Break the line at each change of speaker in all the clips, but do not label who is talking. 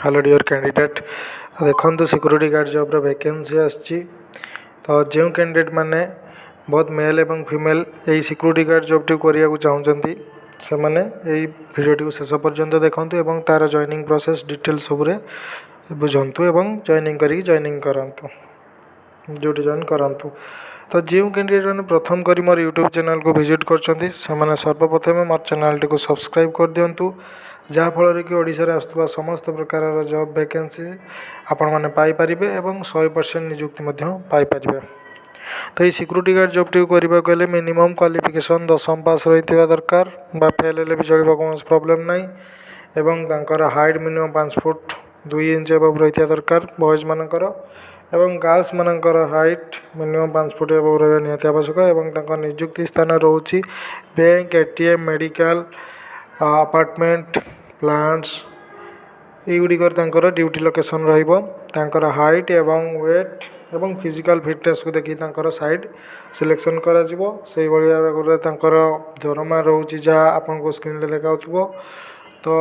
Hello dear candidate देखो security guard job vacancy आसी तो जो कैंडिडेट माने बहुत मेल एवं फीमेल यही सिक्यूरीटी गार्ड जॉब टी करने चाहते से मैंने यही वीडियो शेष पर्यंत देखूँ और तार जॉइनिंग प्रोसेस डिटेल सबुरे बुझंतु एवं जॉइनिंग करंतु ड्यूटी जॉइन करंतु। तो जो कैंडिडेट मैंने प्रथम करी मोर यूट्यूब चैनल को विजिट कर सर्वप्रथम मोर चैनल टी को सब्सक्राइब कर दिंतु जहाँफल कि ओडिशा रे आसुवा समस्त प्रकार जॉब वैकेंसी आपण मैंने पाइपर और 100% निजुक्ति पाइपर। तो ये सिक्यूरीटी गार्ड जॉब टी करने गले मिनिमम क्वालिफिकेशन 10वीं पास रही दरकार बा फेल हेल्ले भी चलो कौन प्रॉब्लम ना एवं तांकर height minimum 5 foot 2 inch above रही दरकार बॉयज मानकर एवं गर्ल्स मानकर हाइट मिनिमम 5 फुट एबव रहा निहाती आवश्यक एवं निजुक्ति स्थान रोचे bank ATM medical apartment plants युड़िकर ड्यूटी लोकेशन रही हाइट एवं वेट एवं फिजिकल फिटनेस को देखिए साइड सिलेक्शन करा से दरमा रोचे जहाँ आपन को स्क्रीन रे देखा तो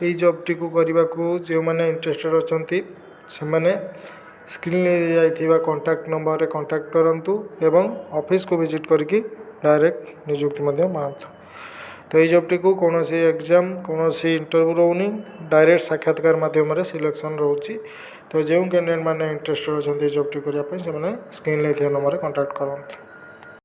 यही जॉब टी को करने को जो मैंने इंटरेस्टेड अच्छा से मैंने स्क्रीन जाइए कॉन्टैक्ट नंबर रे कॉन्टैक्ट करंतु एवं ऑफिस को विजिट करके डायरेक्ट निजुक्ति पातु। तो ये जॉब टी को कौन सी एग्जाम कौन सी इंटरव्यू रोनी डायरेक्ट साक्षात्कार माध्यम सिलेक्शन रोची। तो जो कैंडिडेट मैंने इंटरेस्टेड अच्छा जॉब टी करने स्क्रीन नंबर कॉन्टैक्ट करंतु।